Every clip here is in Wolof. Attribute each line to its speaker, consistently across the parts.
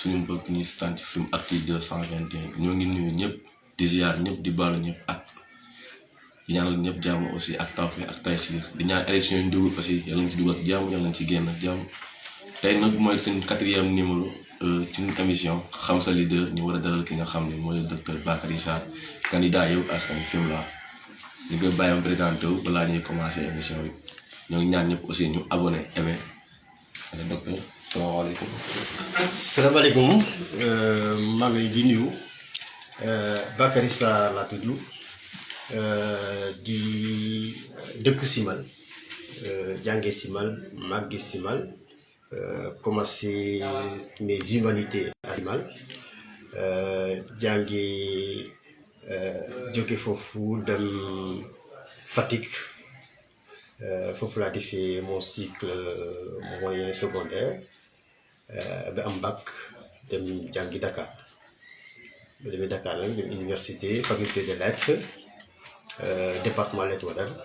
Speaker 1: suñu mbokk ñi sant film Actu 221 ñoo ngi nuyu ñëpp di ziar ñëpp di baalu ñëpp ak di ñaanal ñëpp jàmm aussi ak tawfeex ak taysiir di ñaan élection yi ñu dugg aussi yàlla nañ ci dugg ak jàmm yàlla nañ ci génn ak jàmm tey nag mooy seen 4e numéro ci émission xam sa leader ñu war a dalal ki nga xam ne mooy le docteur Bakary Sarr candidat Yewwi Askan Wi Fimela ñu koy bàyyi ma présenté wu balaa ñuy commencé émission bi ñoo ngi ñaan ñëpp aussi ñu abonné aimé docteur salaamaaleykum.
Speaker 2: salaamaaleykum maa ngi di nuyu Bakary Sarr laa tudd di dëkk Simal jànge Simal màgge Simal commencé mes humanités à Simal jànge jóge foofu dem Fatick foofu laa defee mon cycle moyen secondaire ba am bac dem jàngi Dakar ba demee Dakar nag dem université faculté de lettres département lettres modernes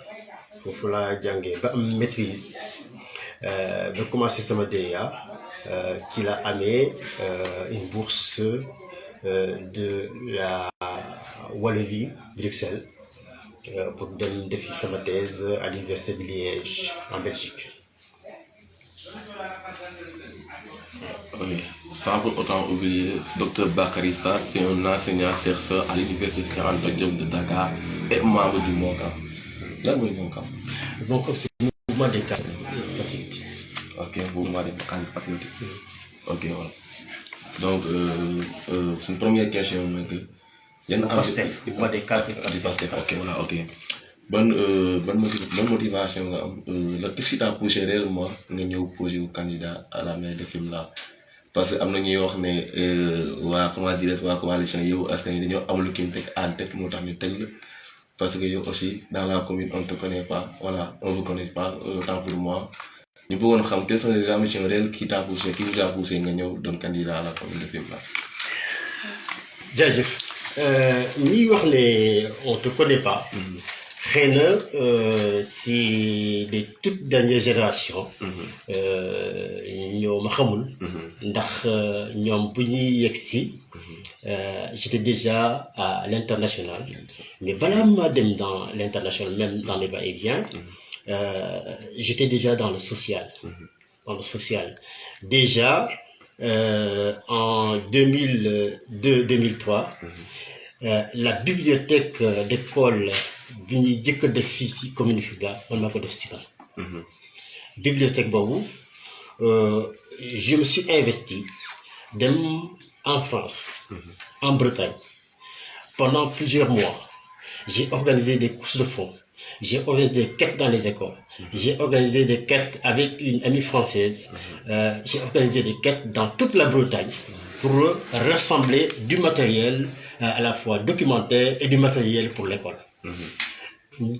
Speaker 2: foofu laa jàngee ba am maîtrise ba commencé sama DEA ci la amee une bourse de la Wallonie Bruxelles pour dem defi sama thèse à l'université de Liège en Belgique.
Speaker 1: Oui, sans pour autant oublier, Dr Bakary Sarr, c'est un enseignant-chercheur à l'université Cheikh Anta Diop de Dakar et membre du MOCAM. Lan mooy MOCAM?
Speaker 2: MOCAM c'est le mouvement des cadres patriotiques.
Speaker 1: Ok, mouvement des cadres patriotiques. Ok, voilà. Donc, c'est une première question mooy que.
Speaker 2: Le PASTEF, le mouvement des cadres
Speaker 1: patriotiques. Ok, voilà, ok. Bonne motivation nga am qu'est-ce qui t'a poussé réellement nga ñëw posé wu candidat à la mairie de Fimela parce que am na ñuy wax ne waa comment dire waa coalition Yewwi Askan Wi dañoo am lu ki ñu teg en tête moo tax ñu teg la parce que yow aussi dans la commune on te connaît pas voilà on vous connaît pas autant pour moi ñu bëggoon xam quelles sont les ambitions réelles qui vous a poussé nga ñëw doon candidat à la commune de Fimela.
Speaker 2: Jaajëf ñi wax ne on te connaît pas. xëy na si les toutes dernières générations ñoo ma xamul ndax ñoom bu ñuy yegg si j'étais déjà à l'international mais balaa ma dem dans l'international même dans les va-et-vient j'étais déjà dans le social déjà en 2002-2003 la bibliothèque d'école bi ñuy jëkk a def fii si commune Fimela man maa ko def Simal bibliothèque boobu je me suis investi dem en France en Bretagne pendant plusieurs mois j'ai organisé des courses de fond j'ai organisé des quêtes dans les écoles j'ai organisé des quêtes avec une amie française j'ai organisé des quêtes dans toute la Bretagne pour rassembler du matériel à la fois documentaire et du matériel pour l'école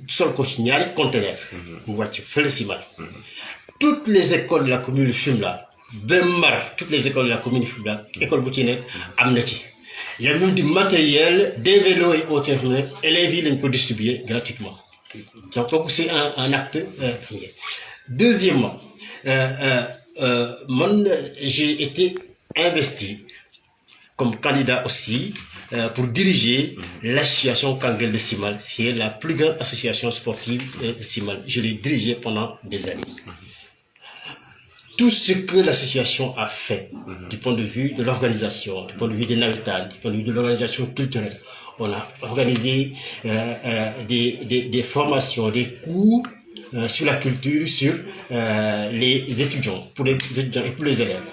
Speaker 2: sol ko ci ñaari conteneur mu wàcc fële Simal toutes les écoles de la commune de Fimela ba Mar toutes les écoles de la commune de Fimela école bu ci nekk am na ci y a même du matériel des vélos et autres élèves yi lañ ko distribuer gratuitement donc kooku c'est un acte premier. Deuxièmement man j'ai été investi comme candidat aussi pour diriger l'association Kanguel de Simal, qui est la plus grande association sportive de Simal. Je l'ai dirigée pendant des années. Tout ce que l'association a fait, du point de vue de l'organisation, du point de vue des navétanes, du point de vue de l'organisation culturelle, on a organisé des formations, des cours sur la culture, sur les étudiants, pour les étudiants et pour les élèves,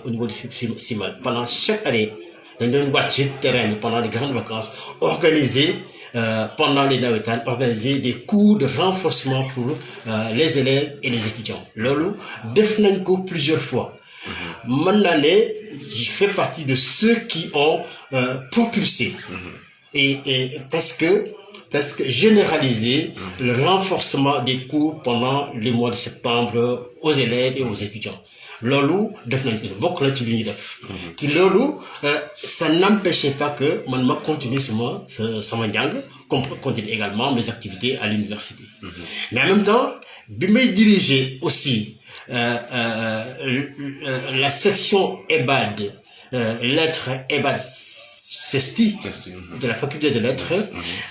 Speaker 2: au niveau de Simal. Pendant chaque année, dañ doon wàcc terrain bi pendant les grandes vacances organiser pendant les navétanes organiser des cours de renforcement pour les élèves et les étudiants loolu def nañ ko plusieurs fois mën naa ne je fais partie de ceux qui ont propulsé et presque généralisé le renforcement des cours pendant le mois de septembre aux élèves et aux étudiants loolu def nañ ko bokk na ci li ñuy def ci loolu ça n'empêchait pas que man ma continuer sama njàng continuer également mes activités à l'université mais en même temps bi may diriger aussi la section EBAD lettres Ebad Sesti de la faculté de lettres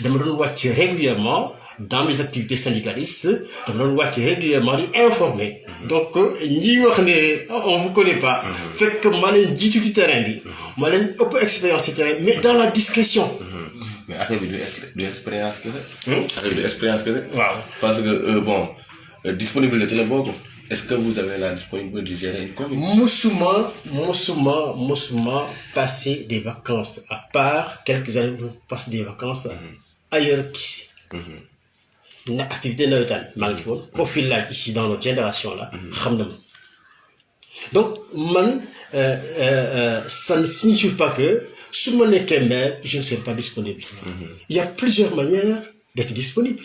Speaker 2: dama doon wàcc régulièrement dans mes activités syndicalistes dama doon wàcc régulièrement di informer donc ñi wax ne on vous connaît pas fekk ma leen jiitu ci terrain bi ma leen ëpp expérience ci terrain mais dans la discrétion.
Speaker 1: mais affaire bi du expérience kese. affaire bi du expérience kese.
Speaker 2: waaw
Speaker 1: parce que bon disponibilité la bokk. Est-ce que vous avez la disponibilité de gérer une commune? Mosuma
Speaker 2: passer des vacances à part quelques années passer des vacances ailleurs qu'ici. Une activité nawetaan maa ngi ci woon profil là ici dans notre génération là xam na ma donc man ça ne signifie pas que su ma nekkee maire je ne serai pas disponible. Il y a plusieurs manières d'être disponible.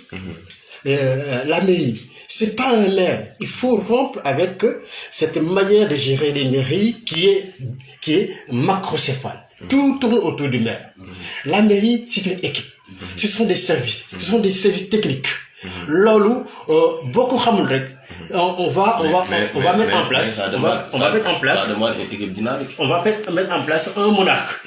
Speaker 2: La mairie, c'est pas un maire. Il faut rompre avec cette manière de gérer les mairies qui est macrocéphale. Tout tourne autour du maire. La mairie, c'est une équipe. Ce sont des services techniques. Loolu beaucoup xamul rek on va mettre en place un monarque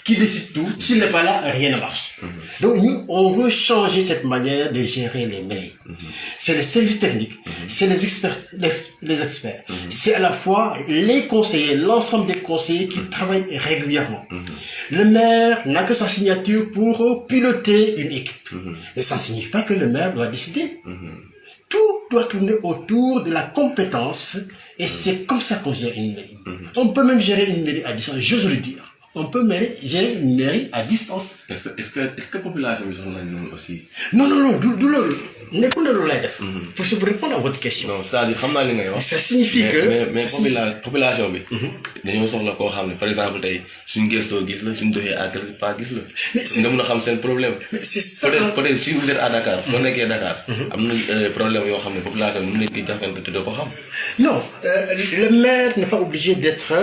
Speaker 2: qui décide tout. S'il n'est pas là, rien ne marche. Donc nous, on veut changer cette manière de gérer les mairies. C'est les services techniques, c'est les experts. C'est à la fois les conseillers, l'ensemble des conseillers qui travaillent régulièrement. Le maire n'a que sa signature pour piloter une équipe. Et ça ne signifie pas que le maire doit décider. Tout doit tourner autour de la compétence et c'est comme ça qu'on gère une mairie. On peut même gérer une mairie à distance, j'ose le dire. On peut gérer une mairie à distance.
Speaker 1: Est-ce que population bi soxla nañu aussi?
Speaker 2: Non, du loolu nekkul na loolu lay def. Pour répondre à votre question.
Speaker 1: Non, c'est-à-dire xam naa li ngay wax.
Speaker 2: Ça signifie que
Speaker 1: mais population bi. dañoo soxla koo xam ne par exemple tey suñ gëstoo gis la suñ doxee à quelque part gis la. nga mën a xam seen problème.
Speaker 2: Mais c'est ça.
Speaker 1: peut-être si vous êtes à Dakar. soo nekkee Dakar. am na problème yoo xam ne population bi mën nañ koy jàppante te doo ko xam.
Speaker 2: Non, le maire n'est pas obligé d'être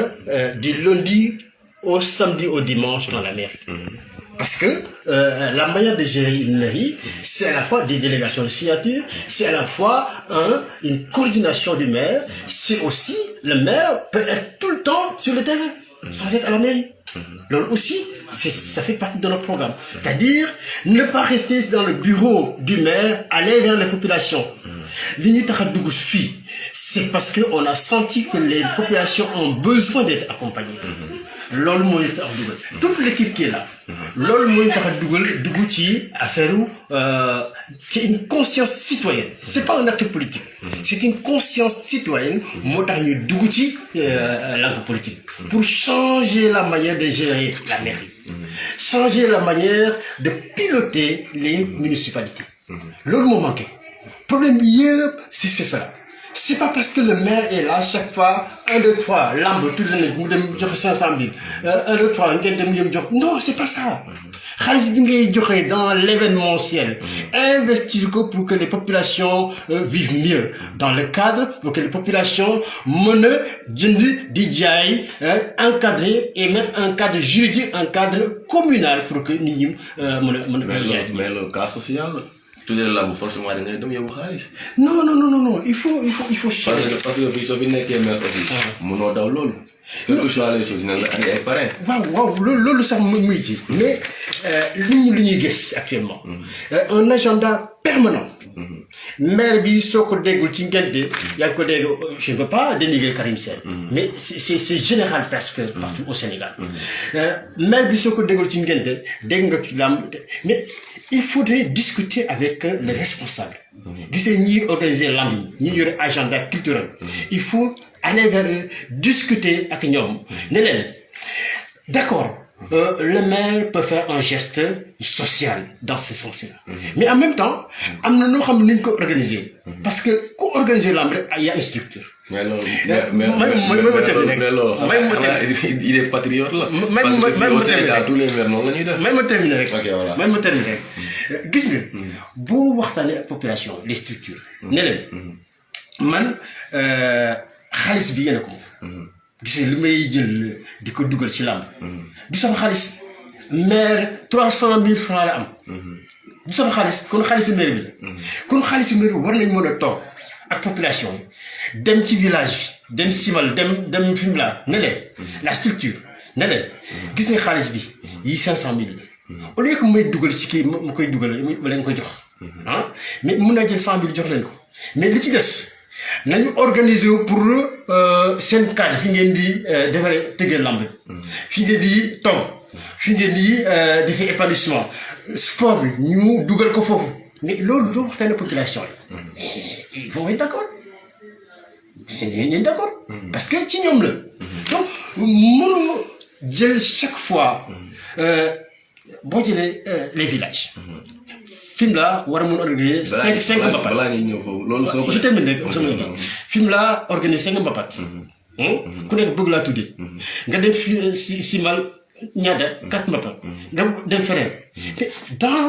Speaker 2: du lundi au samedi au dimanche dans la mairie. Parce que la manière de gérer une mairie, c'est à la fois des délégations de signature, c'est à la fois une coordination du maire, c'est aussi, le maire peut être tout le temps sur le terrain, sans être à la mairie. Donc aussi, ça fait partie de notre programme. C'est-à-dire, ne pas rester dans le bureau du maire, aller vers les populations. C'est parce qu'on a senti que les populations ont besoin d'être accompagnées. Loolu mooy tax dugal toute l'équipe qui est là loolu mooy tax dugal dugg ci affaire c'est une conscience citoyenne c'est pas un acte politique c'est une conscience citoyenne moo tax ñu dugg ci langue politique pour changer la manière de gérer la mairie changer la manière de piloter les municipalités loolu moo manqué problème yëpp c'est ça. C'est pas parce que le maire est là chaque fois 1 2 3 lamb tout le monde mu dem joxe 500 000 1 2 3 ngeen dem yëm jox non c'est pas ça xaalis bi ngay joxe dans l'événementiel investir ko pour que les populations vivent mieux dans le cadre pour que les populations mën a jënd di jaay encadrer et mettre un cadre juridique un cadre communal pour que nit ñi mën a jaay
Speaker 1: mais le cas social tout le monde forcément da ngay dem yóbbu xaalis.
Speaker 2: Non, il faut changer.
Speaker 1: parce que fii soo fi nekkee maire aussi. mënoo daw loolu. quel que soit les choses dina la andi ay parrain.
Speaker 2: waaw loolu sax muy ci. mais li ñuy gis actuellement. Un agenda permanent. maire bi soo ko déggul ci ngente yaa ngi ko dégg je ne veux pas dénigrer Karim Sène. mais c'est général presque partout au Sénégal. maire bi soo ko déggul ci ngente dégg nga ci lamb mais. Il faudrait discuter avec les responsables. Gisee ñi organiser lamb yi ñi yore agenda culturel. Il faut aller vers eux discuter ak ñoom ne leen d'accord le maire peut faire un geste social dans ce sens-là. Mais en même temps am na noo xam ne nañ ko organiser. Parce que ku organiser lamb rek y a une structure.
Speaker 1: mais loolu il est patriote la. tous les maires noonu la ñuy def.
Speaker 2: may ma terminer rek.
Speaker 1: ok voilà
Speaker 2: may ma terminer rek. gis nga. boo waxtaanee ak population les structures. ne leen man xaalis bi yéen a ko. gis nga li may jël di ko dugal ci làmb. du sama xaalis maire 300 000 francs la am. du sama xaalis kon xaalisu maire bi la. kon xaalisu maire bi war nañ mën a toog ak population yi dem ci village bi dem Simal dem Fimela ne leen la structure ne leen gis nga xaalis bi yi 500 000 au lieu que may dugal ci kii ma koy dugal ma leen ko jox ah mais mun naa jël 100 000 jox leen ko mais li ci des nañu organiser pour seen cadre fi ngeen di defaree tëggee lamb fi ngeen di togg fi ngeen di defee épanouissement sport bi ñu dugal ko foofu mais loolu doo waxtaanee population yi ils vont être d'accord ñeen d'accord parce que ci ñoom la donc mënu jël chaque fois boo jëlee les villages Fimela war a mun organiser cinq mbapat
Speaker 1: balaa ñuy ñëw foofu loolu soo ko
Speaker 2: je termine rek sama ngi Fimela organiser 5 mbapat ku nekk bëgg laa tuddee nga dem Simal ñaata 4 mbapat nga dem feneen mais dans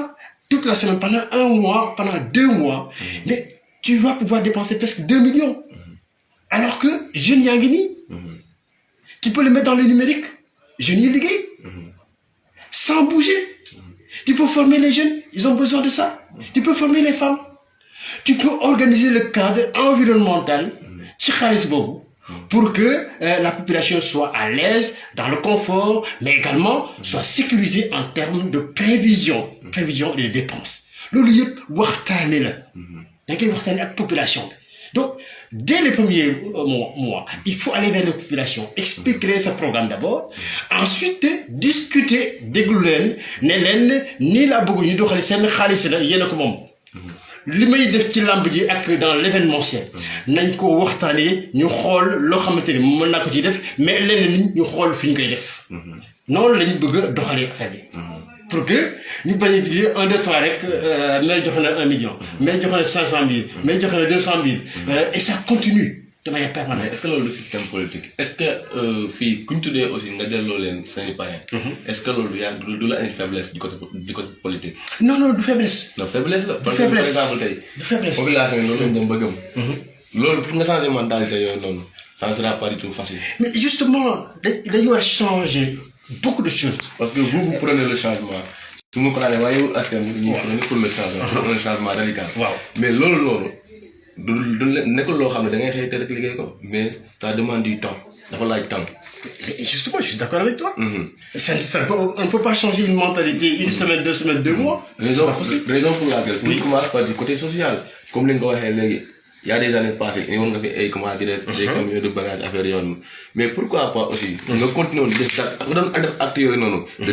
Speaker 2: toute la semaine pendant 1 mois pendant 2 mois mais tu vas pouvoir dépenser presque 2 millions alors que jeunes yaa ngi nii tu peux le mettre dans le numérique jeunes yi liggéey sans bouger. Tu peux former les jeunes, ils ont besoin de ça. Tu peux former les femmes. Tu peux organiser le cadre environnemental pour que la population soit à l'aise dans le confort, mais également soit sécurisée en termes de prévision et de dépenses. Le lieu waxtaane la. Da ngay waxtaane ak population. Donc, dès les premiers mois, il faut aller vers la population, expliquer ce programme d'abord, ensuite discuter déglu leen ne leen nii laa bëgg ñu doxale seen xaalis la yéen a ko moom. li may def ci lamb ji ak dans l'événementiel nañ ko waxtaanee ñu xool loo xamante ni mën naa ko ciy def mais leneen ñu xool fi ñu koy def. noonu la ñu bëgg a doxalee affaire yi. pour que ñu bañ a dire 1 2 3 rek mais joxe na 1 million. mais joxe na 500 000. mais joxe na 200 000. et ça continue de manière permanente.
Speaker 1: mais est-ce que loolu du système politique est-ce que fii ku ñu tuddee aussi nga delloo leen seen i parrain. est-ce que loolu yaa du la indi faiblesse du côté politique.
Speaker 2: non du faiblesse.
Speaker 1: non faiblesse la.
Speaker 2: du faiblesse
Speaker 1: par exemple tey.
Speaker 2: du faiblesse
Speaker 1: population yi loolu lañ dem ba gëm. loolu pour nga changer mentalité yooyu noonu ça ne sera pas du tout facile.
Speaker 2: mais justement dañu war a changer beaucoup de choses.
Speaker 1: parce que vous prenez le changement. su ma ko daanee waaye yow askan wi ñu prenez pour le changement. un changement radical.
Speaker 2: waaw mais
Speaker 1: loolu du nekkul loo xam ne da ngay xëy te rek liggéey ko mais ça demande du temps dafa laaj temps.
Speaker 2: mais justement je suis d'accord avec toi. On ne peut pas changer une mentalité 1 semaine 2 semaines 2 mois.
Speaker 1: raison pour laquelle on commence par du côté social comme li nga ko waxee léegi. Il y a des années passées, il y a des camions de bagages à faire. Mais pourquoi pas aussi nous continuons de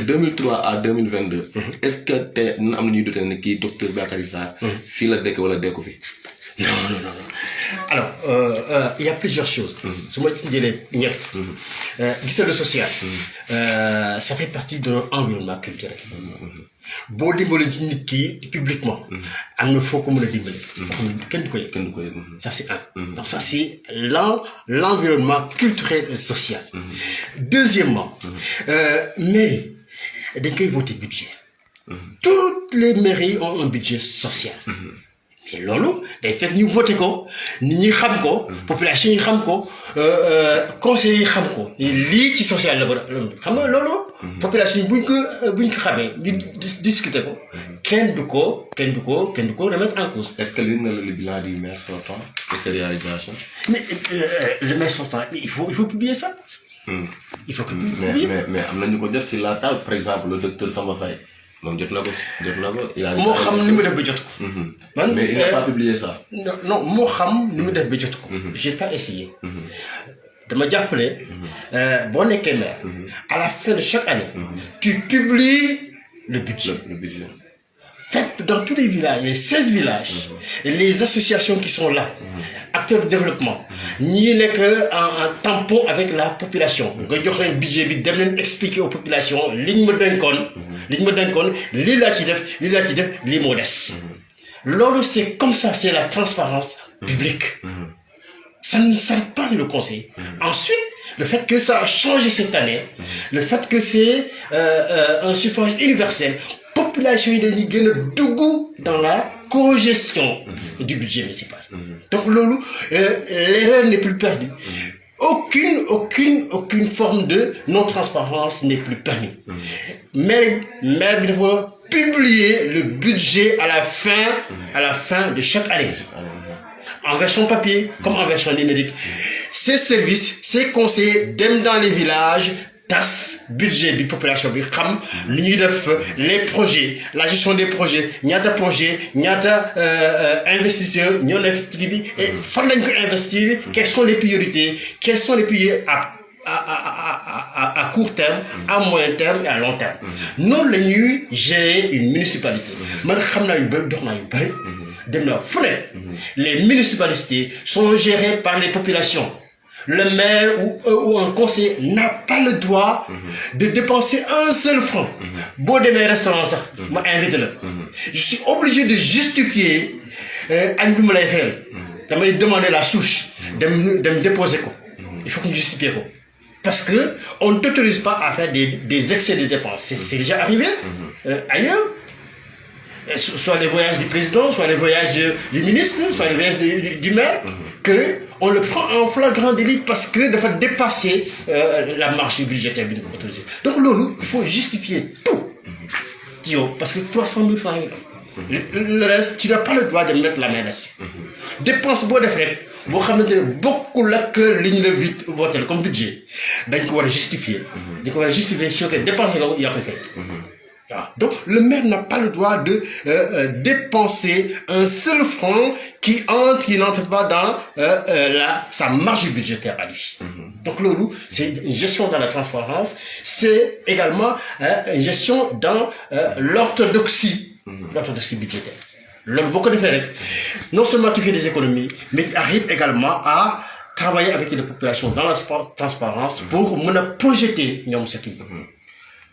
Speaker 1: 2003 à 2022. Est-ce que tu as un docteur Bakary Sarr fil à déco ou déco?
Speaker 2: Non. Alors, il y a plusieurs choses. Sur le social, ça fait partie de notre environnement culturel. Boo dimbalee ci nit ki publiquement am na foo ko mën a dimbale kenn du ko yëg ça c'est un donc ça c'est l'environnement culturel et social. Deuxièmement mairie dañ koy voter budget. Toutes les mairies ont un budget social. mais loolu day fekk ñu voté ko nit ñi xam ko population yi xam ko conseil yi xam ko lii ci social la ba xam nga loolu population yi buñ ko xamee di discuter ko kenn du ko remettre en cause.
Speaker 1: Est-ce que le bilan du maire sortant et ses réalisations?
Speaker 2: Mais le maire sortant il faut publier ça. Il faut que
Speaker 1: mais am nañu ko def sur la table par exemple le docteur Samba Faye moom jot na ko.
Speaker 2: moo xam ni mu def ba jot ko.
Speaker 1: mais il n'a pas publié ça.
Speaker 2: non moo xam ni mu def ba jot ko. j'ai pas essayé. dama jàpp ne boo nekkee maire à la fin de chaque année. tu publies le budget. Faites dans tous les villages, les 16 villages, et les associations qui sont là, acteurs de développement, ñi nekk en tampon avec la population. nga jox leen budget bi dem leen expliquer aux populations liñ ma dénkoon lii laa ci def lii moo des. loolu c'est comme ça, c'est la transparence publique. Ça ne s'arrête pas de le conseiller. Ensuite, le fait que ça a changé cette année, le fait que c'est un suffrage universel, population yi dañuy gën a dugg dans la cogestion du budget municipal. Donc loolu l'erreur n'est plus perdue. Aucune forme de non-transparence n'est plus permise. Mais maire bi dafa publier le budget à la fin de chaque année. En version papier comme en version numérique. Ces services, ces conseillers dem dans les villages tas budget bi population bi xam li ñuy def les projets la gestion des projets ñaata projet ñaata investisseurs ñoo nekk ci bi et fan lañ ko investir quelles sont les priorités quelles sont les priorités à court terme à moyen terme et à long terme noonu la ñuy gérer une municipalité man xam naa yu bëri dox naa yu bëri dem naa fu ne les municipalités sont gérées par les populations. Le maire ou un conseiller n'a pas le droit de dépenser un seul franc. Bon, de mes restaurants, ça, moi, invite là. Je suis obligé de justifier à une de me demander la souche, de me déposer quoi. Il faut que je justifie quoi. Parce que on ne t'autorise pas à faire des excès de dépenses. C'est déjà arrivé ailleurs. Soit les voyages du président, soit les voyages du ministre, soit les voyages du maire, que on le prend en flagrant délit parce que de faire dépasser la marge budgétaire d'une autorisée. Donc lolo, il faut justifier tout. Parce que 300 000 francs, le reste, tu n'as pas le droit de mettre la main là-dessus. Dépense beau de frais, beaucoup là que ligne de vite voter comme budget. Donc on va justifier. Donc on va justifier ce que dépenser là, il y a fait. Donc, le maire n'a pas le droit de dépenser un seul franc qui n'entre pas dans sa marge budgétaire à lui. Donc, c'est une gestion dans la transparence, c'est également une gestion dans l'orthodoxie budgétaire. Beaucoup de faire, non seulement tu fais des économies, mais tu arrives également à travailler avec les populations dans la transparence pour projeter ce qui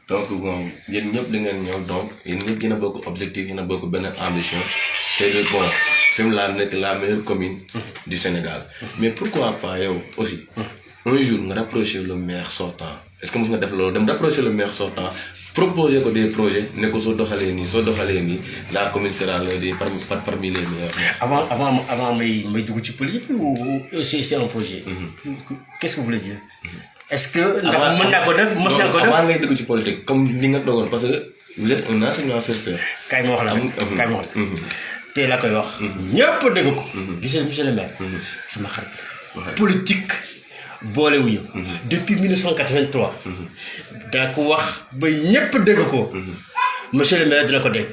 Speaker 1: donc bon yéen ñëpp da ngeen ñëw donc yéen ñëpp yéen a bokk objectif yéen a bokk benn ambition c'est de bon Fimela nekk la meilleure commune du Sénégal mais pourquoi pas yow aussi un jour nga rapprocher le maire sortant est-ce que mos nga def loolu dem rapprocher le maire sortant proposer ko des projets ne ko soo doxalee nii la commune sera l'un parmi les meilleurs.
Speaker 2: avant may dugg ci politique ou c'est un projet. Qu'est-ce que vous voulez dire? Est-ce que mën naa ko def mos naa ko def
Speaker 1: avant ngay dugg ci politique comme li nga dogoon parce que vous êtes un enseignant chercheur.
Speaker 2: kaay ma wax la tey la koy wax. ñëpp dégg ko. monsieur le maire. sama xarit. politique boolewuñu. depuis 1983. daa ko wax ba ñëpp dégg ko. monsieur le maire dina ko dégg.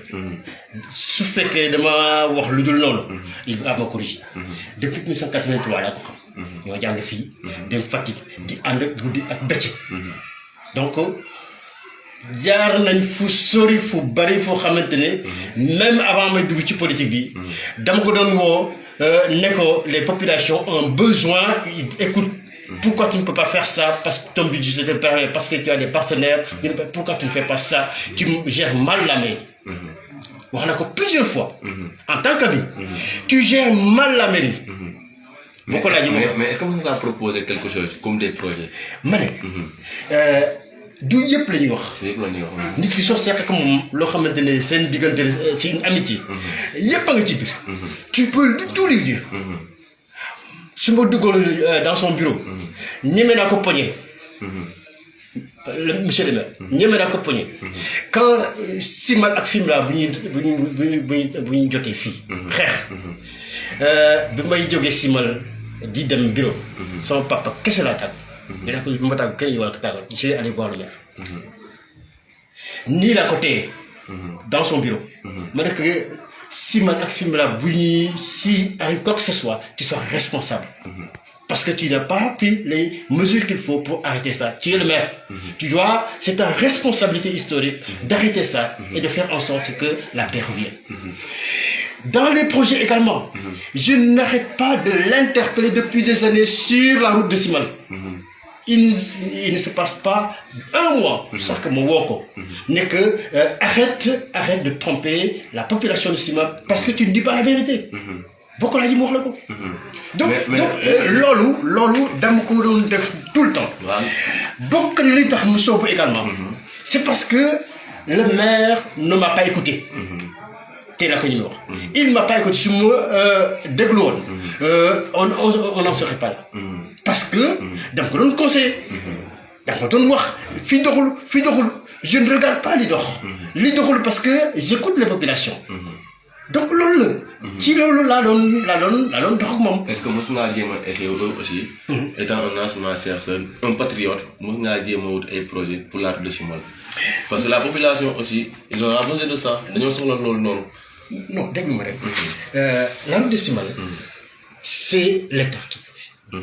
Speaker 2: su fekkee dama wax lu dul noonu. il va me corriger. depuis 1983 daa ko xam. ñoo jàng fii dem Fatick di ànd guddi ak bëccëg donc jaar nañ fu sori fu bari foo xamante ne même avant may dugg ci politique bi dama ko doon woo ne ko les populations ont besoin écoute pourquoi tu ne peux pas faire ça parce que ton budget te permet parce que tu as des partenaires pourquoi tu ne fais pas ça tu gères mal la mairie wax na ko plusieurs fois en tant qu'ami tu gères mal la mairie.
Speaker 1: Mais est-ce que vous avez proposé quelque chose comme des projets?
Speaker 2: Mané, du yëpp la ñuy wax. Nit ki soo seq ak moom loo xamante ne seen diggante c'est une amitié. yëpp a nga ci biir. Tu peux tout lui dire. su ma duggoon dans son bureau. ñeme naa ko poñe. monsieur le maire. ñeme naa ko poñe. quand Simal ak Fimela bu ñuy jotee fii. xeex. bi may jógee Simal. di dem bureau. son papa kese laa tàgg. dina ko ma tàgg kenn wala ko tàggal je vais aller voir le maire. nii laa ko téye. dans son bureau. ma ne que Simal ak Fimela bu ñuy si arrive quoi que ce soit tu sois responsable. parce que tu n'as pas pris les mesures qu'il faut pour arrêter ça. Tu es le maire. C'est ta responsabilité historique d'arrêter ça et de faire en sorte que la paix revienne. Dans les projets également, je n'arrête pas de l'interpeller depuis des années sur la route de Simal. Il ne se passe pas un mois sans que mon woko n'est que arrête de tromper la population de Simal parce que tu ne dis pas la vérité. Beaucoup l'a dit moi là. Donc lolu dama ko doon def tout le temps. Beaucoup li tax mu soobu également. C'est parce que le maire ne m'a pas écouté. Il ne m'a pas écouté. Si moi, on n'en serait pas là. Parce que, dans le conseil, dans le noir, je ne regarde pas l'idole. L'idole parce que j'écoute les populations. donc loolu la. ci loolu laa doon dox ak moom.
Speaker 1: est-ce que mos ngaa jéem a essayer aussi. étant un enseignant chercheur un patriote mos ngaa jéem a wut ay projet pour l'art de Simal parce que la population aussi ils ont besoin de ça dañoo soxla loolu noonu.
Speaker 2: non déglu ma rek. l'art de Simal. c'est l'État qui peut.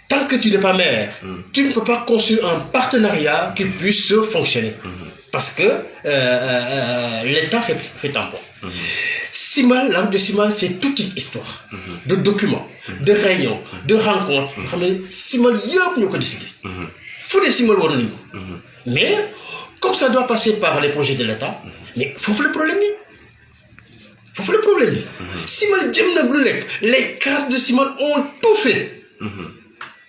Speaker 2: Tant que tu n'es pas maire, tu ne peux pas construire un partenariat qui puisse fonctionner. Parce que l'État fait tampon. Simal, la route de Simal, c'est toute une histoire de documents, de réunions, de rencontres. Simal, nous avons décidé. Il faut des Simal. Mais, comme ça doit passer par les projets de l'État, mais il faut faire le problème. Il faut faire le problème. Simal, les cadres de Simal ont tout fait.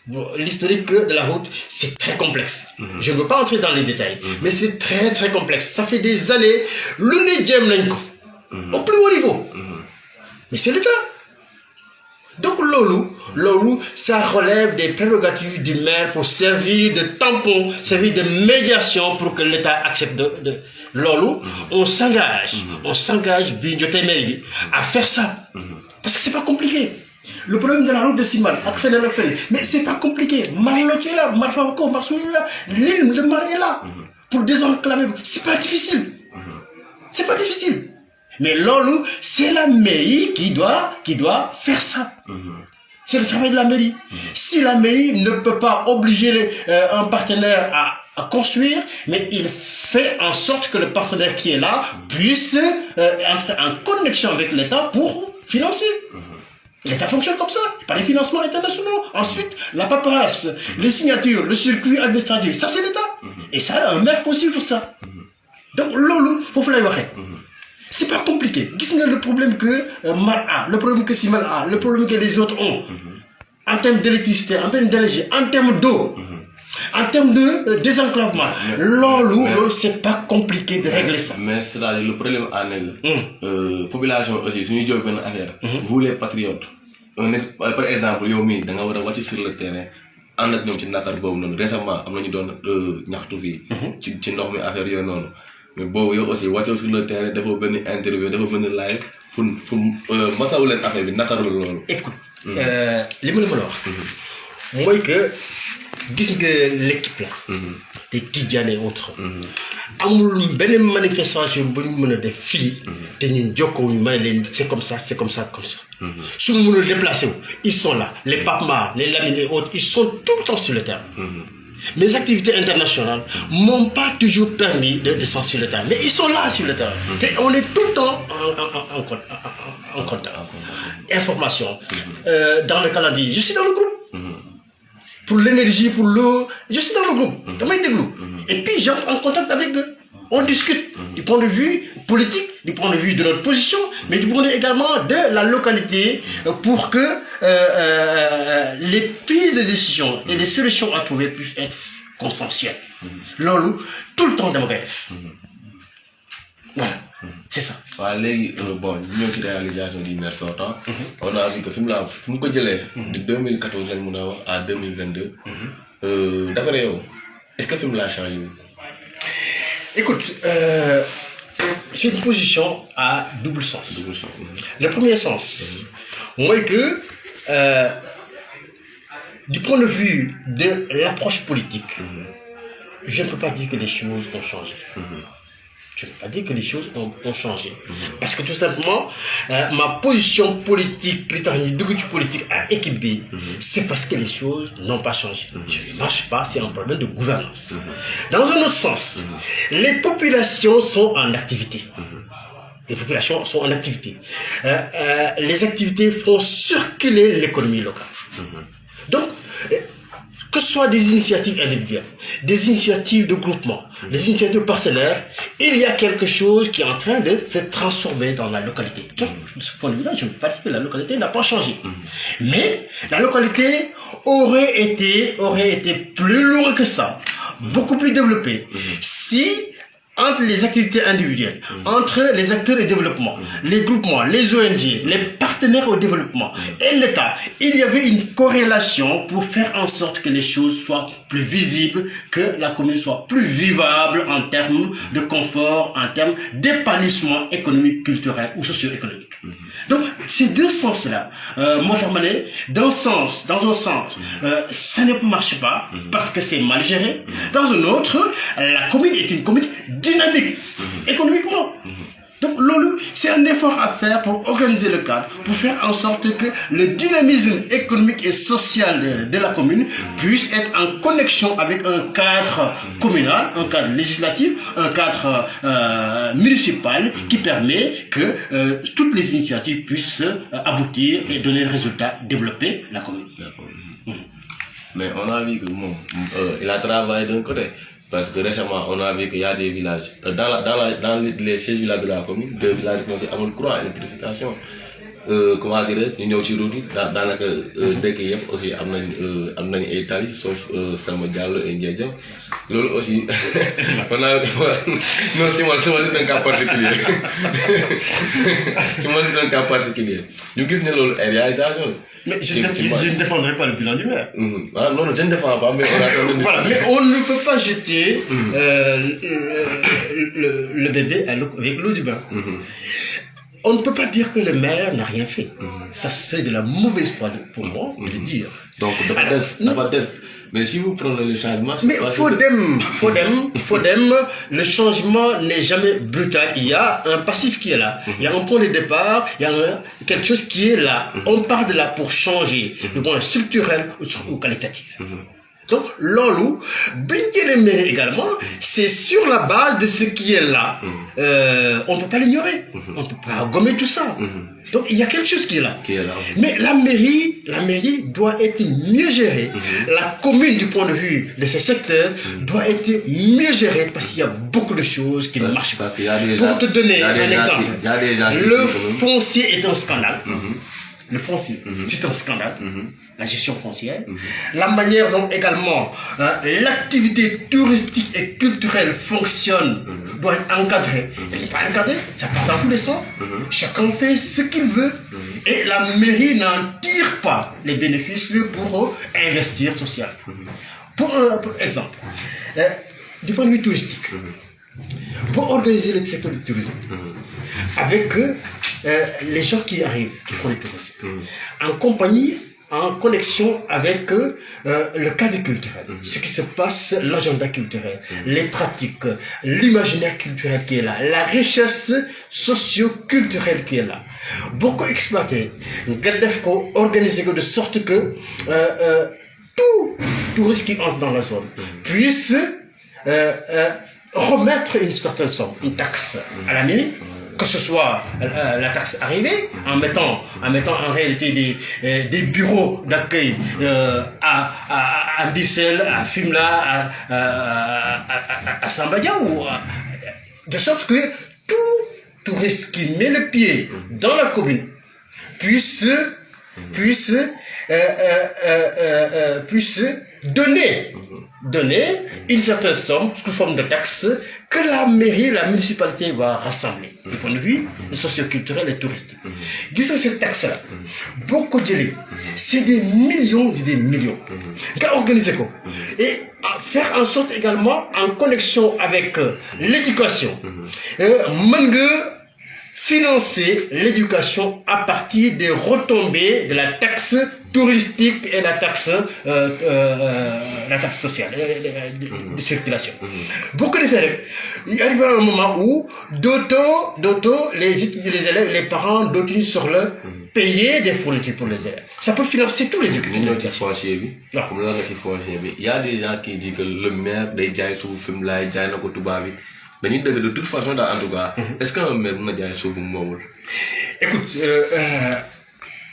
Speaker 2: Bon, l'historique de la route, c'est très complexe. Je ne veux pas entrer dans les détails, mais c'est très très complexe. Ça fait des années, au plus haut niveau. Mais c'est l'État. Donc Lolo, ça relève des prérogatives du maire pour servir de tampon, servir de médiation pour que l'État accepte de Lolo. On s'engage, à faire ça. Parce que c'est pas compliqué. Le problème de la route de Simal, mais c'est pas compliqué. Marlotte est là, Marfako, Marsou est là, l'île de Mar est là. Pour désenclaver, c'est pas difficile. C'est pas difficile. Mais Lolo, c'est la mairie qui doit faire ça. C'est le travail de la mairie. Si la mairie ne peut pas obliger un partenaire à construire, mais il fait en sorte que le partenaire qui est là puisse entrer en connexion avec l'État pour financer. L'État fonctionne comme ça, par les financements internationaux. Ensuite, la paperasse, les signatures, le circuit administratif, ça c'est l'État. Et ça, un maire possible pour ça. Donc, Lolo, faut faire le c'est pas compliqué. Qu'est-ce que le problème que Mar a, le problème que Simal a, le problème que les autres ont, en termes d'électricité, en termes d'énergie, en termes d'eau, en termes de désenclavement, Lolo, c'est pas compliqué de régler ça.
Speaker 1: Mais c'est-à-dire le problème à la population aussi, si nous disons une affaire, vous les patriotes, par exemple, Yomi, dans la voiture sur le terrain, en ak ñom ci nakar bobu non récemment am nañu doon ñaxtu fi ci ndox mi affaire yoy non mais bobu yow aussi waccio sur le terrain dafa ben interview dafa ben live pour masaw len affaire bi nakaru lolu
Speaker 2: écoute li ma la wax moy que gis nga l'équipe là les Tidjane et autres amul benn manifestation bu ñu mën a def fii te ñun jokkoo ñu may leen c'est comme ça su ñu mënul déplacer wu ils sont là les Pape Mar les Lamine et autres ils sont tout le temps sur le terrain. Mes activités internationales m'ont pas toujours permis de descendre sur le terrain mais ils sont là sur le terrain et on est tout le temps en contact. Information dans le calendrier je suis dans le groupe. Pour l'énergie, pour l'eau, je suis dans le groupe. Et puis j'entre en contact avec eux. On discute du point de vue politique, du point de vue de notre position, mais du point de vue également de la localité pour que les prises de décision et les solutions à trouver puissent être consensuelles. Lolo, tout le temps dans le voilà, c'est ça.
Speaker 1: Bon, nous avons la réalisation du maire sortant. On a vu que film ko jëlé de 2014 à 2022. D'après vous, est-ce que le film l'a changé?
Speaker 2: Écoute, c'est une position à double sens. Le premier sens, moi que du point de vue de l'approche politique, je ne peux pas dire que les choses ont changé. Je ne peux pas dire que les choses ont changé. Parce que tout simplement, ma position politique, politique à équipe B, c'est parce que les choses n'ont pas changé. Je ne marche pas, c'est un problème de gouvernance. Dans un autre sens, les populations sont en activité. Les populations sont en activité. Les activités font circuler l'économie locale. Donc, que ce soit des initiatives individuelles, des initiatives de groupement, des initiatives de partenaires, il y a quelque chose qui est en train de se transformer dans la localité. Donc, de ce point de vue-là, je ne peux pas dire que la localité n'a pas changé. Mais la localité aurait été plus loin que ça, beaucoup plus développée, si entre les activités individuelles, entre les acteurs de développement, les groupements, les ONG, les partenaires au développement et l'État, il y avait une corrélation pour faire en sorte que les choses soient plus visibles, que la commune soit plus vivable en termes de confort, en termes d'épanouissement économique, culturel ou socio-économique. Donc, ces deux sens-là, Motamane, dans un sens, ça ne marche pas parce que c'est mal géré. Dans un autre, la commune est une commune dynamique économiquement. Donc, Lolo, c'est un effort à faire pour organiser le cadre, pour faire en sorte que le dynamisme économique et social de la commune puisse être en connexion avec un cadre communal, un cadre législatif, un cadre municipal qui permet que toutes les initiatives puissent aboutir et donner le résultat, développer la commune.
Speaker 1: Mais on a vu que il a travaillé d'un côté. Parce que récemment, on a vu qu'il y a des villages. Dans les 16 villages de la commune, 2 villages qui ont été à mon courant, électrification. Comment dirais-je, nous avons dit dans la dès qu'il y a aussi amené Italie, sauf Samuel Diallo et Ndiaye. L'autre aussi, on a. Non, c'est moi, c'est un cas particulier. C'est un cas particulier. Nous avons une réalisation.
Speaker 2: Mais je ne défendrai pas le bilan du maire.
Speaker 1: Ah, non, je ne défends pas, mais
Speaker 2: voilà, mais on ne peut pas jeter le bébé avec l'eau du bain. On ne peut pas dire que le maire n'a rien fait. Ça serait de la mauvaise foi pour moi de le dire.
Speaker 1: Donc, mais si vous prenez le changement...
Speaker 2: Mais Fodem, le changement n'est jamais brutal. Il y a un passif qui est là. Il y a un point de départ, il y a quelque chose qui est là. On part de là pour changer, de point structurel ou qualitatif. Donc, Lolo, Benguele Méré également, c'est sur la base de ce qui est là. On ne peut pas l'ignorer. On ne peut pas gommer tout ça. Donc, il y a quelque chose qui est là. Mais la mairie doit être mieux gérée. La commune, du point de vue de ce secteur, doit être mieux gérée parce qu'il y a beaucoup de choses qui ne marchent pas. Pour te donner un exemple, le foncier est un scandale. Le foncier, c'est un scandale, la gestion foncière, la manière dont également l'activité touristique et culturelle fonctionne doit être encadrée. Elle n'est pas encadrée, ça part dans tous les sens, chacun fait ce qu'il veut et la mairie n'en tire pas les bénéfices pour investir social. Pour exemple, du point de vue touristique, pour organiser le secteur du tourisme, avec les gens qui arrivent, qui font du tourisme, en compagnie, en connexion avec le cadre culturel, ce qui se passe, l'agenda culturel, les pratiques, l'imaginaire culturel qui est là, la richesse socio-culturelle qui est là. Beaucoup exploité, organiser de sorte que tout touriste qui entre dans la zone puisse remettre une certaine somme, une taxe à la mairie, que ce soit la taxe arrivée, en mettant en réalité des bureaux d'accueil à Bissel, à Fimela, à Sambadia, de sorte que tout touriste qui met le pied dans la commune puisse donner une certaine somme sous forme de taxe que la mairie, la municipalité va rassembler du point de vue socio-culturel et touristique. Disons cette taxe-là, beaucoup de gens, c'est des millions et des millions. Organiser quoi et faire en sorte également, en connexion avec l'éducation, financer l'éducation à partir des retombées de la taxe touristique et la taxe sociale de circulation. Beaucoup de faire. Il arrive un moment où les élèves, les parents d'autres sur le payer des fournitures pour les élèves. Ça peut financer tous les éducations.
Speaker 1: Il y a des gens qui disent que le maire des jaay sous film là jaay na ko tubaab bi mais de toute façon en tout cas est-ce qu'un maire mën na jaay suuf moomul.
Speaker 2: Écoute,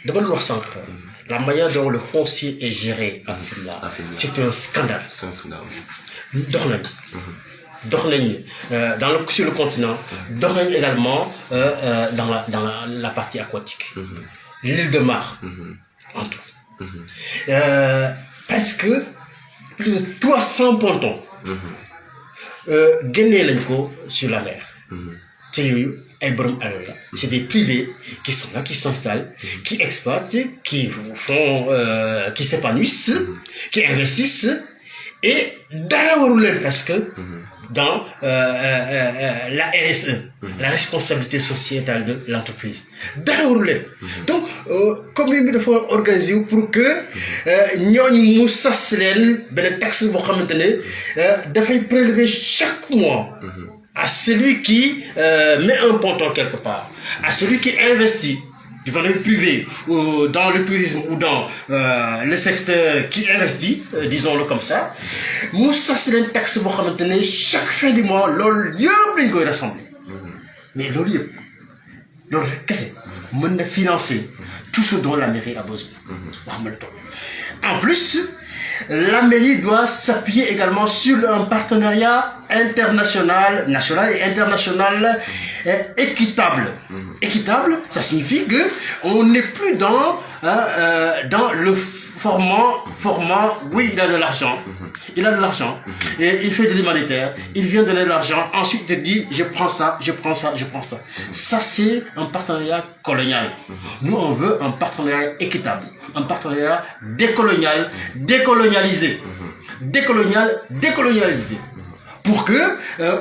Speaker 2: dama wax sànq la manière dont le foncier est géré à Fimela, c'est un scandale. Sur le continent, également dans la partie aquatique. L'île de Mar, en tout. Presque plus de 300 pontons. génnee nañ ko sur la mer. te yooyu ay borom alal la. c'est des privés qui sont là, qui s'installent, qui exploitent, qui font, qui s'épanouissent, qui investissent et dara warul leen parce que dans la RSE, la responsabilité sociétale de l'entreprise. Dara warul leen. Donc commune bi dafa organiser wu pour que ñooñu mu sas leen benn taxe boo xamante ne dafay prélever chaque mois à celui qui met un ponton quelque part, à celui qui investit du point de vue privé dans le tourisme ou dans le secteur qui investit, disons-le comme ça, mu sas leen taxe boo xamante ne chaque fin du mois loolu yëpp lañ koy rassembler. Mais loolu yëpp loolu rek kese mën na financer tout ce dont la mairie a besoin. wax ma la toog. En plus, la mairie doit s'appuyer également sur un partenariat international, national et international équitable. Équitable, ça signifie que on n'est plus dans le format, oui, il a de l'argent. Il a de l'argent. Et il fait de l'humanitaire. Il vient donner de l'argent. Ensuite, il te dit, je prends ça, je prends ça, je prends ça. Ça, c'est un partenariat colonial. Nous, on veut un partenariat équitable. Un partenariat décolonial, décolonialisé. Décolonialisé. Pour que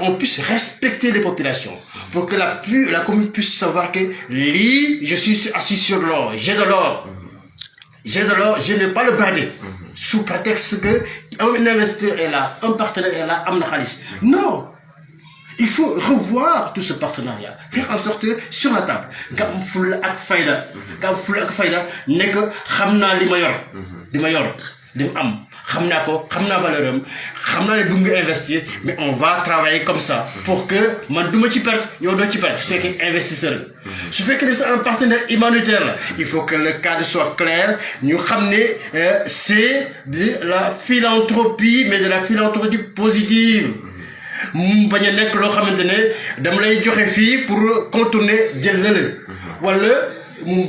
Speaker 2: on puisse respecter les populations. Pour que la commune puisse savoir que je suis assis sur l'or. J'ai de l'or. Je n'ai pas le brader. Sous prétexte que un investisseur est là, un partenaire est là, am na xaalis. Non. Il faut revoir tout ce partenariat. Faire en sorte que sur la table, nga am fulla ak fayda, nekk xam naa li ma yor, li mu am. xam naa ko xam naa valeur am xam naa ne bëgg nga investir mais on va travailler comme ça pour que man du ma ci perte yow doo ci perte su fekkee investisseur la su fekkee ne c'est un partenaire humanitaire la il faut que le cadre soit clair ñu xam ne c'est de la philanthropie mais de la philanthropie positive mu bañ a nekk loo xamante ne dama lay joxe fii pour contourner jël lële wala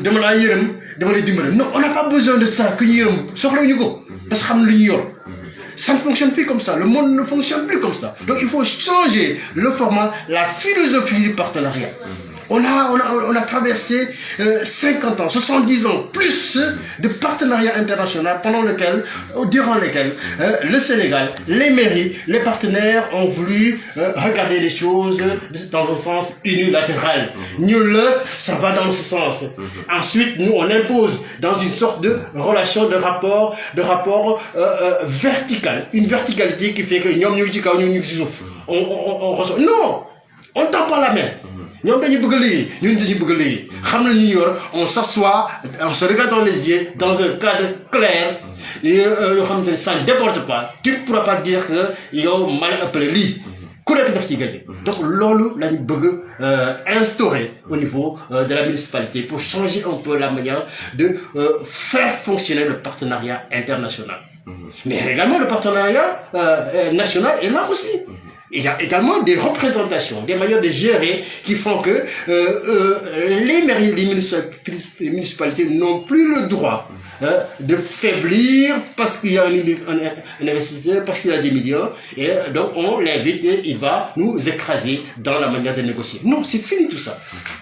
Speaker 2: dama laa yërëm dama lay dimbale non on n'a pas besoin de ça que ñu yërëm soxlawuñu ko parce que xam lu ñu yor ça ne fonctionne plus comme ça le monde ne fonctionne plus comme ça donc il faut changer le format la philosophie du partenariat. On a traversé 50 ans, 70 ans, plus de partenariats internationaux durant lesquels le Sénégal, les mairies, les partenaires ont voulu regarder les choses dans un sens unilatéral. Nul, ça va dans ce sens. Ensuite, nous, on impose dans une sorte de relation, de rapport vertical. Une verticalité qui fait que on reçoit. Non! On ne tend pas la main. On s'assoit, on se regarde dans les yeux, dans un cadre clair, et ça ne déborde pas. Tu ne pourras pas dire que yo mal appelé li. Donc, lolo, la bëgg instaurer au niveau de la municipalité pour changer un peu la manière de faire fonctionner le partenariat international. Mais également le partenariat national est là aussi. Il y a également des représentations, des manières de gérer qui font que les mairies, les municipalités n'ont plus le droit de faiblir parce qu'il y a un investisseur, parce qu'il a des millions, et donc on l'invite et il va nous écraser dans la manière de négocier. Non, c'est fini tout ça.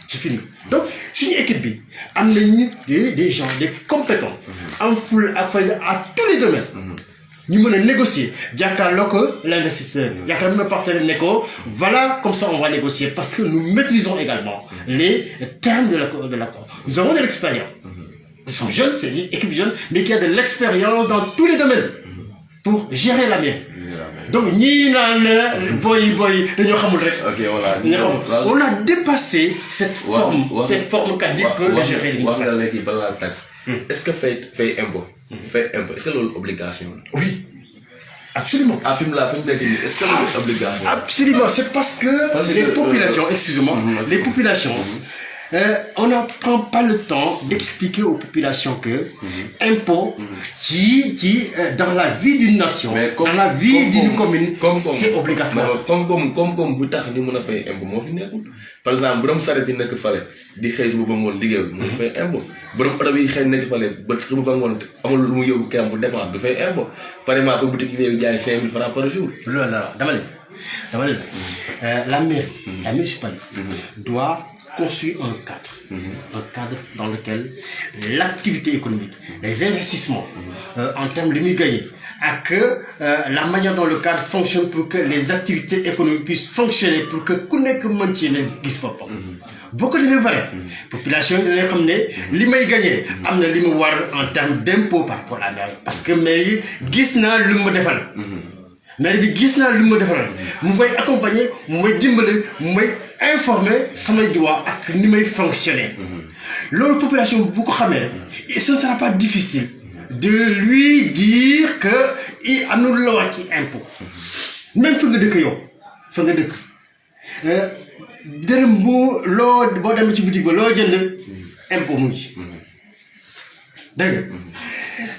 Speaker 2: C'est fini. Donc, si une équipe B, amener des gens, des compétents, en full à tous les domaines. Nous pouvons négocier. Diakalo que l'investisseur, Diakalo le partenaire négo, voilà comme ça on va négocier parce que nous maîtrisons également les termes de l'accord. Nous avons de l'expérience. Ils sont jeunes, c'est une équipe jeune, mais qui a de l'expérience dans tous les domaines pour gérer la mer. Donc, on a dépassé cette forme qu'a dit que de gérer les municipalités.
Speaker 1: Est-ce que fait impôt? Est-ce que c'est l'obligation?
Speaker 2: Oui, absolument.
Speaker 1: Est-ce que c'est l'obligation?
Speaker 2: Absolument, c'est parce que les populations, excusez-moi, les populations, on ne prend pas le temps d'expliquer aux populations que impôt qui dans la vie d'une nation, dans la vie d'une commune, c'est obligatoire.
Speaker 1: Comme tax ni mëna fay impôt mo fi nekkul. Par exemple, borom sareti nek falé di xey bu bangol liggéey mo fay impôt. Borom auto bi xey nek falé ba su bangol amul lu mu yobu këm bu défense du fay impôt. Par exemple, boutique yi jaay 5000 francs par jour.
Speaker 2: Lola dama né La mairie, la municipalité doit construire un cadre dans lequel l'activité économique, les investissements en termes de gagner, à que la manière dont le cadre fonctionne pour que les activités économiques puissent fonctionner, pour que ku nekk mën ci ne gis boppam. Boo ko defee bare population yi dinañ xam ne li may gagné am na li mu war en termes d'impôt par rapport à la mairie, parce que mairie gis naa lu mu defal. Mairie bi gis naa lu mu defal mu may accompagner mu may dimbali mu may informer samay droit ak ni may fonctionner. Loolu population bu ko xamee et ce ne sera pas difficile de lui dire que il am na lu la wax ci impôt. Même fa nga dëkk yow fa nga dëkk dërëm boo demee ci boutique ba loo jënd impôt mu ngi dégg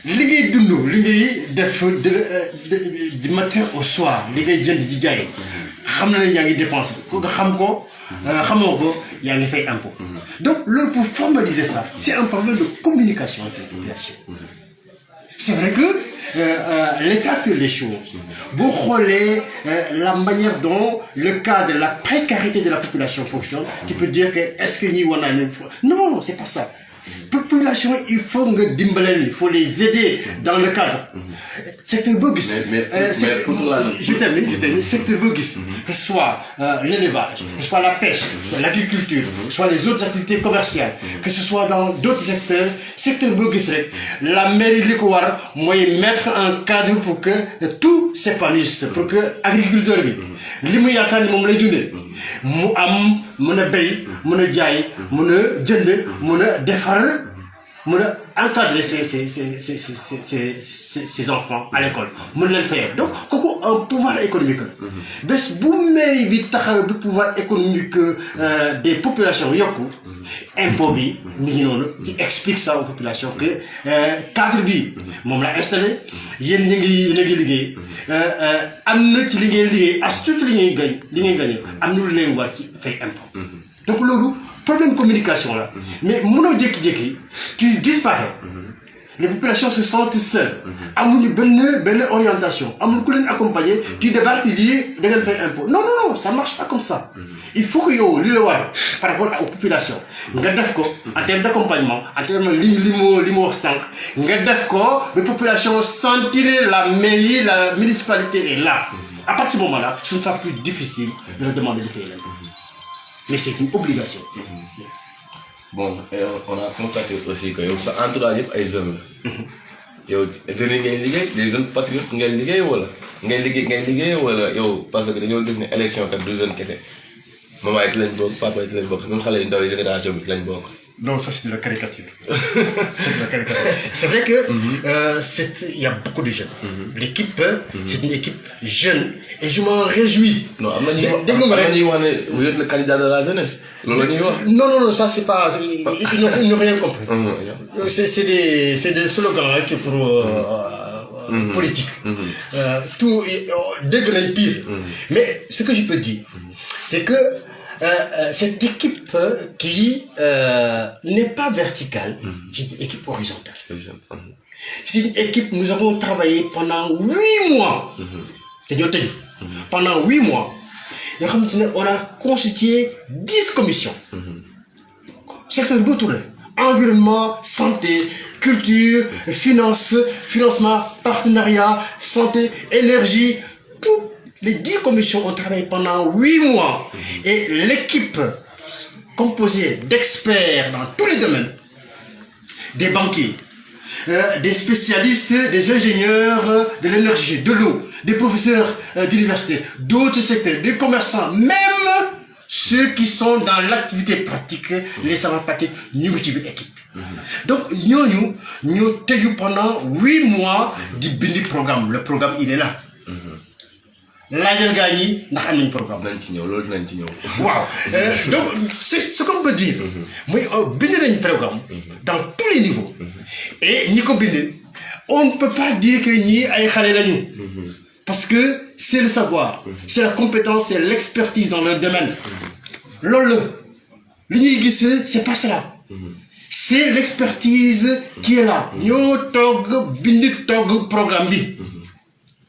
Speaker 2: nga li ngay dund li ngay def du matin au soir li ngay jënd di jaay xam na ne yaa ngi dépensé ko nga xam ko xamoo ko yaa ngi fay impôt. Donc loolu pour formaliser ça c'est un problème de communication avec la population. C'est vrai que l'état que les choses, vous regardez la manière dont le cadre, la précarité de la population fonctionne, tu peux dire que est-ce que nous on a une fois. Non, c'est pas ça. Population, il faut il faut les aider dans le cadre. Secteur bogus. Je termine. Secteur bogus. Que ce soit l'élevage, que ce soit la pêche, l'agriculture, que ce soit les autres activités commerciales, que ce soit dans d'autres secteurs, secteur bogus, la mairie de l'Équateur, moi, mettre un cadre pour que tout s'épanouisse, pour que l'agriculteur, li mu yaakaar ni moom lay dundee mu am mën a béy mën a jaay mën a jënd mën a defar mën a encadrer ses enfants à l'école mën leen fayal donc kooku un pouvoir économique la bés bu mairie bi taxaw bi pouvoir économique des populations yokku impôt bi mi ngi noonu qui explique ça aux populations que cadre bi moom la installé yéen ñi ngi liggéey am na ci li ngeen liggéey as tuuti li ngeen gagné am na lu leen war ci fay impôt. Donc loolu problème communication là mais mënoo jékki-jékki tu disparais. Les populations se sentent seules. Amuñu benn orientation amul ku leen accompagner tu débarques tu dis da ngeen fay impôt non ça marche pas comme ça. Il faut que yow li la war par rapport aux populations nga def ko en termes d'accompagnement en termes li mu wax sànq nga def ko les populations sentir la mairie la municipalité est là. À partir de ce moment-là ce sera plus difficile de leur demander de payer l'impôt. Mais c'est une obligation.
Speaker 1: Bon, et on a constaté aussi que ça entourage yëpp ay jeunes la. Yow jeunes yi ngay liggéey des jeunes patriotes ngay liggéey wala yow parce que dañoo gis ne élection kat du jeune kese maman yi ci lañ bokk papa yi ci lañ bokk même xale yu ndaw yi génération bi ci lañ bokk.
Speaker 2: Non, ça c'est de la caricature. C'est vrai que il y a beaucoup de jeunes. L'équipe, c'est une équipe jeune et je m'en réjouis.
Speaker 1: Non, vous êtes le candidat de la jeunesse.
Speaker 2: Non, ça c'est pas. Ils n'ont rien compris. C'est des slogans qui pour politique. Tout dès que l'on pire. Mais ce que je peux dire, c'est que cette équipe qui n'est pas verticale, c'est une équipe horizontale. C'est une équipe, nous avons travaillé pendant 8 mois. Pendant 8 mois, on a constitué 10 commissions. Secteur de tout, environnement, santé, culture, financement, partenariat, santé, énergie, tout. Les 10 commissions ont travaillé pendant 8 mois et l'équipe composée d'experts dans tous les domaines, des banquiers, des spécialistes, des ingénieurs de l'énergie, de l'eau, des professeurs d'université, d'autres secteurs, des commerçants, même ceux qui sont dans l'activité pratique, les savants pratiques, nous avons une équipe. Donc, nous avons pendant 8 mois du programme. Le programme, il est là. Laajal gaa yi ndax am nañ programme.
Speaker 1: nañ ci ñëw loolu nañ ci ñëw.
Speaker 2: Waaw donc c'est ce qu'on peut dire. mooy bind nañ programme. dans tous les niveaux. et ñi ko bind on ne peut pas dire que ñii ay xale lañu. parce que c'est le savoir. c'est la compétence c'est l'expertise dans leur domaine. loolu li ñuy gis c'est pas cela. c'est l'expertise qui est là. ñoo toog bind toog programme bi.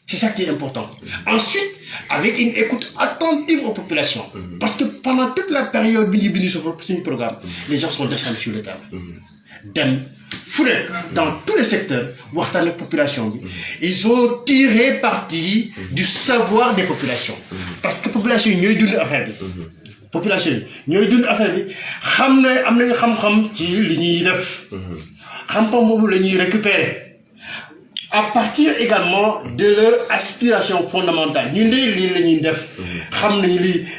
Speaker 2: C'est ça qui est important. Ensuite, avec une écoute attentive aux populations. Parce que pendant toute la période du programme, les gens sont descendus sur le terrain. Dans tous les secteurs, la population, ils ont tiré parti du savoir des populations. Parce que la population, ils ont une affaire. Population, ils ont une affaire. Ils ont récupérer. À partir également de leur aspiration fondamentale.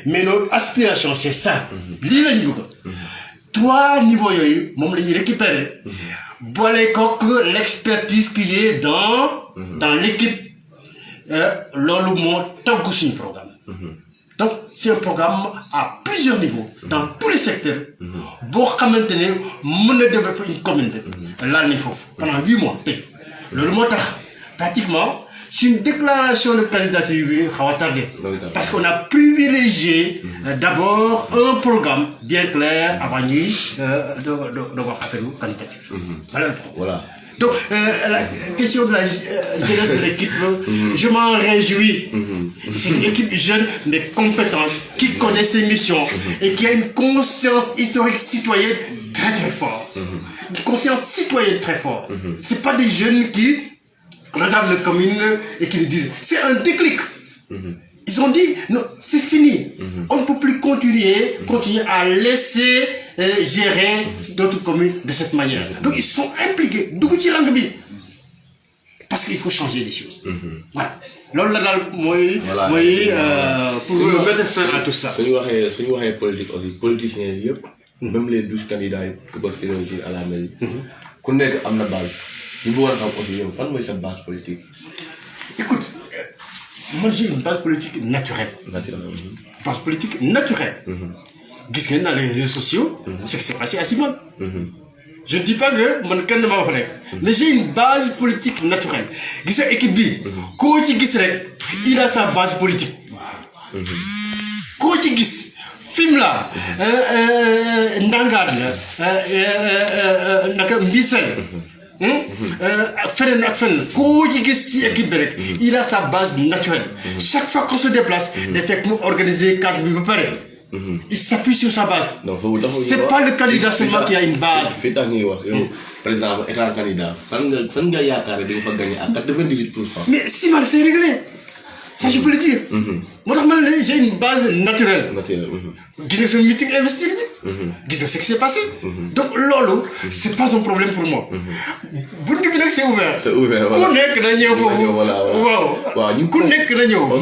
Speaker 2: Mais notre aspiration, c'est ça. Trois niveaux, nous récupérer. L'expertise qui est dans l'équipe, programme. Donc, c'est un programme à plusieurs niveaux, dans tous les secteurs. Pour maintenir, nous développer une communauté. Là, il faut, pendant 8 mois. Le pratiquement, c'est une déclaration de candidature parce qu'on a privilégié d'abord un programme bien clair avant de voir après nous candidature. Voilà. Donc, la question de la jeunesse de l'équipe, je m'en réjouis. C'est une équipe jeune, mais compétente, qui connaît ses missions et qui a une conscience historique citoyenne très très forte. Une conscience citoyenne très forte. C'est pas des jeunes qui regardent le commune et qui nous disent, c'est un déclic. Ils ont dit, non, c'est fini. On ne peut plus continuer à laisser gérer d'autres communes de cette manière. Donc ils sont impliqués. Parce qu'il faut changer les choses. Voilà. Pour mettre fin à tout ça.
Speaker 1: Politique aussi, politiciens, même les 12 candidats qui à la mairie, qu'on ait une base. Nous devons aussi, fan base politique.
Speaker 2: Écoute, moi j'ai une base politique naturelle. Base politique naturelle. Qu'est-ce qu'il y a dans les réseaux sociaux, c'est que c'est passé à Simone. Je ne dis pas que mon candidat m'a fait, mais j'ai une base politique naturelle. Qu'est-ce que l'équipe B, coach il a sa base politique. Coach Gis, film là, Ndangad, Mbissel. Il a sa base naturelle. Chaque fois qu'on se déplace, les faits organiser 4 000 pareil. Il s'appuie sur sa base. C'est pas le candidat seulement qui a une base.
Speaker 1: Par exemple, étant candidat,
Speaker 2: mais si mal c'est réglé. Ça, je peux le dire. Moi, j'ai une base naturelle. Ce meeting investir, ce qui s'est passé. Donc, lolo, c'est pas un problème pour moi. C'est ouvert.
Speaker 1: C'est ouvert.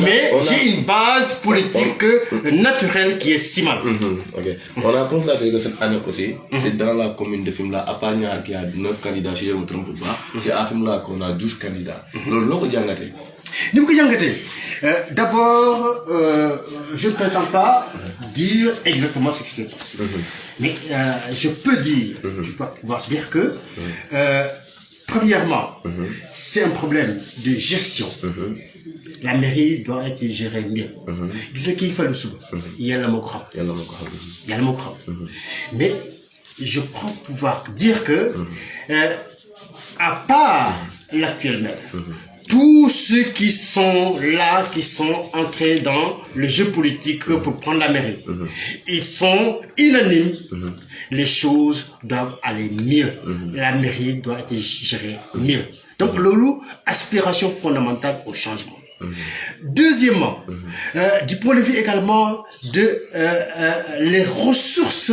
Speaker 2: Mais j'ai une base politique naturelle qui est si mal.
Speaker 1: On a constaté que cette année aussi, c'est dans la commune de Fimela, à Pagnar qui a 9 candidats, si je ne me trompe pas, c'est à Fimela qu'on a 12 candidats.
Speaker 2: D'abord, je ne prétends pas dire exactement ce qui s'est passé. Mais je peux dire, je peux pouvoir dire que, premièrement, c'est un problème de gestion. La mairie doit être gérée mieux. Ce qu'il fait le sous, il y a le mot. Mais je crois pouvoir dire que, à part l'actuel maire, tous ceux qui sont là, qui sont entrés dans le jeu politique pour prendre la mairie, ils sont unanimes. Les choses doivent aller mieux. La mairie doit être gérée mieux. Donc, Lolo, aspiration fondamentale au changement. Deuxièmement, du point de vue également de les ressources